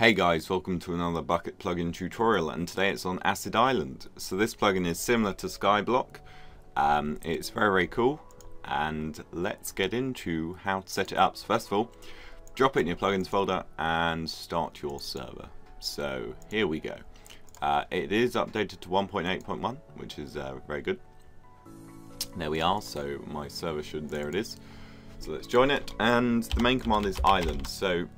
Hey guys, welcome to another Bukkit plugin tutorial, and today it's on Acid Island. So this plugin is similar to Skyblock. It's very cool, and let's get into how to set it up. So first of all, drop it in your plugins folder and start your server. So here we go. It is updated to 1.8.1, which is very good. There we are, so my server there it is. So let's join it, and the main command is island. So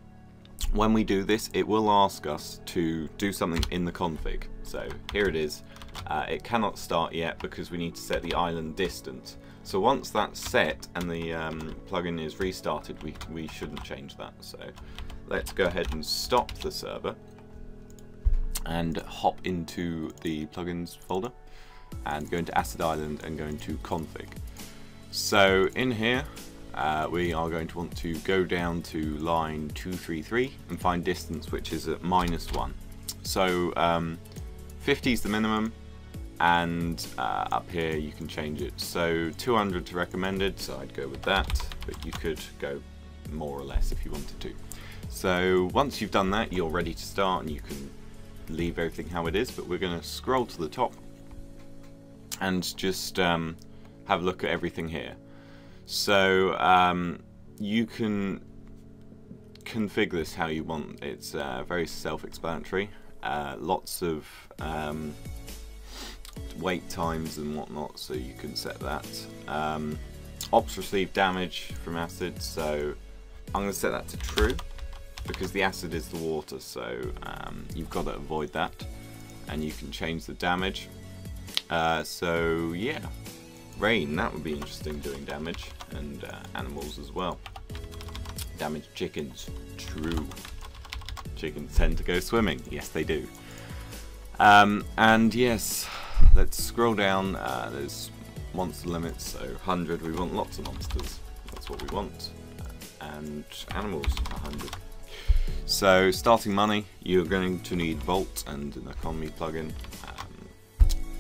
when we do this, it will ask us to do something in the config. So here it is. It cannot start yet because we need to set the island distance. So once that's set and the plugin is restarted, we shouldn't change that. So let's go ahead and stop the server and hop into the plugins folder and go into Acid Island and go into config. So in here, we are going to want to go down to line 233 and find distance, which is at -1. So 50 is the minimum, and up here you can change it. So 200 is recommended, so I'd go with that, but you could go more or less if you wanted to. So once you've done that, you're ready to start, and you can leave everything how it is, but we're going to scroll to the top and just have a look at everything here. So you can configure this how you want. It's very self-explanatory. Lots of wait times and whatnot, so you can set that. Ops receive damage from acid, so I'm going to set that to true because the acid is the water, so you've got to avoid that, and you can change the damage. So yeah. Rain, that would be interesting, doing damage, and animals as well. Damage chickens, true. Chickens tend to go swimming, yes they do. And yes, let's scroll down. There's monster limits, so 100, we want lots of monsters, that's what we want. And animals, 100. So starting money, you're going to need Vault and an economy plugin.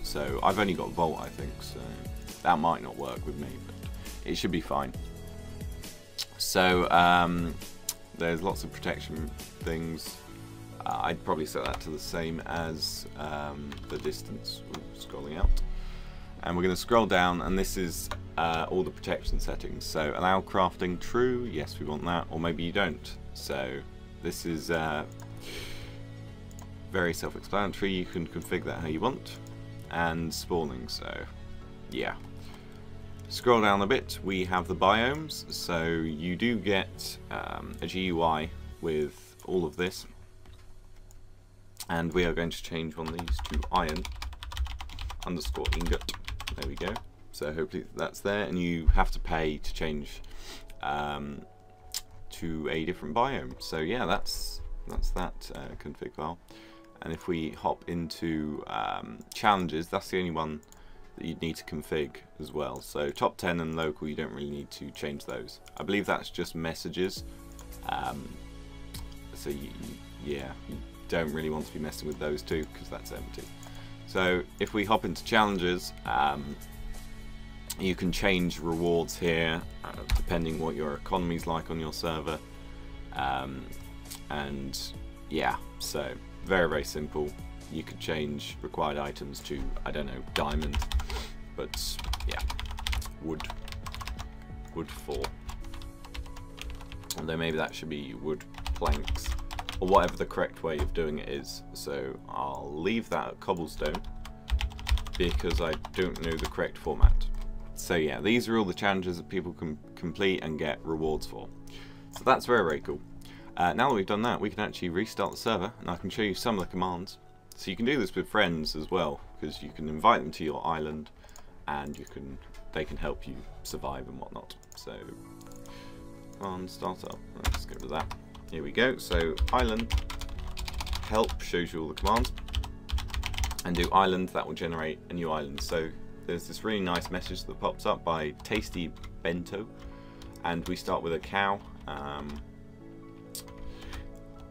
So I've only got Vault, I think, so that might not work with me, but it should be fine. So there's lots of protection things. I'd probably set that to the same as the distance. Scrolling out, and we're going to scroll down, and this is all the protection settings. So allow crafting, true, yes we want that, or maybe you don't. So this is very self-explanatory. You can configure that how you want. And spawning, so yeah. Scroll down a bit, we have the biomes, so you do get a GUI with all of this, and we are going to change one of these to iron _ ingot. There we go. So hopefully that's there, and you have to pay to change to a different biome. So yeah, that's that config file. And if we hop into challenges, that's the only one that you'd need to config as well. So top 10 and local, you don't really need to change those. I believe that's just messages. So you don't really want to be messing with those two because that's empty. So if we hop into challenges, you can change rewards here depending what your economy's like on your server. And yeah, so very simple. You could change required items to, I don't know, diamond, but yeah, wood 4. Although maybe that should be wood planks, or whatever the correct way of doing it is. So I'll leave that at cobblestone because I don't know the correct format. So yeah, these are all the challenges that people can complete and get rewards for. So that's very cool. Now that we've done that, we can actually restart the server, and I can show you some of the commands. So you can do this with friends as well, because you can invite them to your island, and they can help you survive and whatnot. So command startup, let's get rid of that. Here we go. So island help shows you all the commands, and do island, that will generate a new island. So there's this really nice message that pops up by Tasty Bento, and we start with a cow.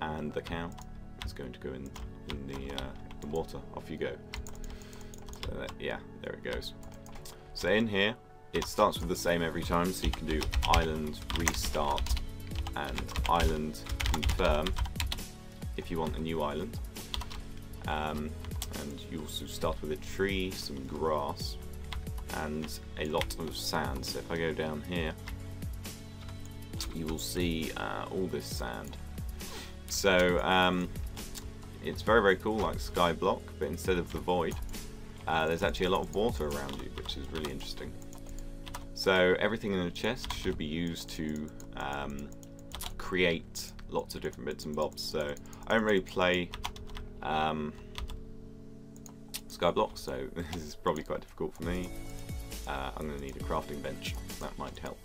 And the cow is going to go in the water. Off you go. So yeah, there it goes. So in here, it starts with the same every time. So you can do island restart and island confirm, if you want a new island. And you also start with a tree, some grass, and a lot of sand. So if I go down here, you will see all this sand. So it's very cool, like Skyblock, but instead of the void, there's actually a lot of water around you, which is really interesting. So everything in the chest should be used to create lots of different bits and bobs. So I don't really play Skyblock, so this is probably quite difficult for me. I'm going to need a crafting bench, that might help.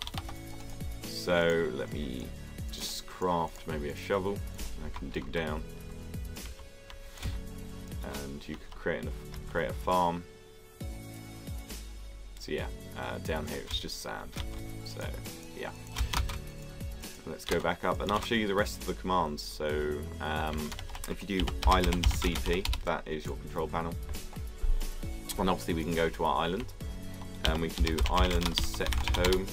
So let me just craft maybe a shovel, and I can dig down. And you could create a farm. So yeah, down here it's just sand. So yeah, let's go back up and I'll show you the rest of the commands. So if you do island CP, that is your control panel. And obviously we can go to our island and we can do island set home,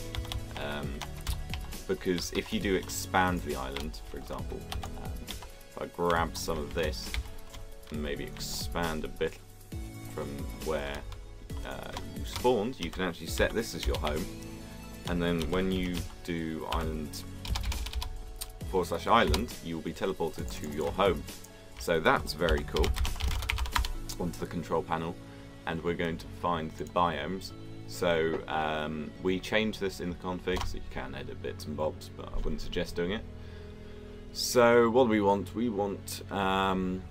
because if you do expand the island, for example, if I grab some of this and maybe expand a bit from where you spawned, you can actually set this as your home, and then when you do island /island, you will be teleported to your home. So that's very cool. Onto the control panel, and we're going to find the biomes. So we changed this in the config, so you can edit bits and bobs, but I wouldn't suggest doing it. So what do we want? We want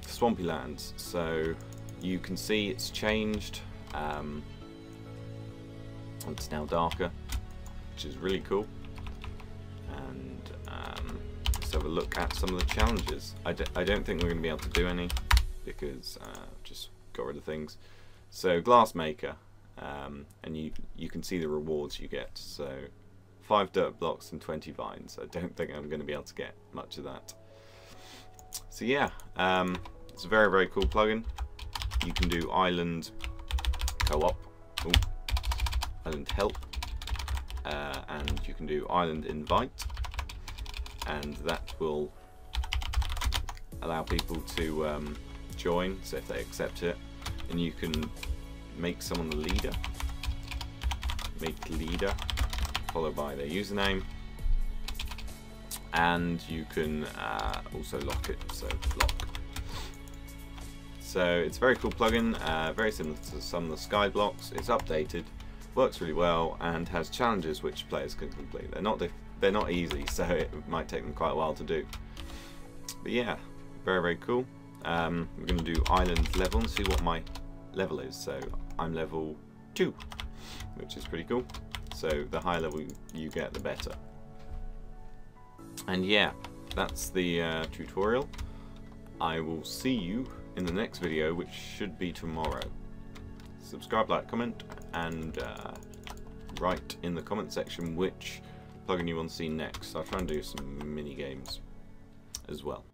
swampy lands. So you can see it's changed. It's now darker, which is really cool. And let's have a look at some of the challenges. I don't think we're going to be able to do any because just got rid of things. So Glassmaker, and you can see the rewards you get. So 5 dirt blocks and 20 vines. I don't think I'm going to be able to get much of that. So yeah, it's a very cool plugin. You can do island co-op, island help, and you can do island invite, and that will allow people to join, so if they accept it, and you can make someone the leader, followed by their username, and you can also lock it, so lock. So it's a very cool plugin, very similar to some of the Skyblocks. It's updated, works really well, and has challenges which players can complete. They're not easy, so it might take them quite a while to do. But yeah, very cool. We're going to do island level and see what my level is. So I'm level 2, which is pretty cool. So the higher level you get, the better. And yeah, that's the tutorial. I will see you in the next video, which should be tomorrow. Subscribe, like, comment, and write in the comment section which plugin you want to see next. I'll try and do some mini games as well.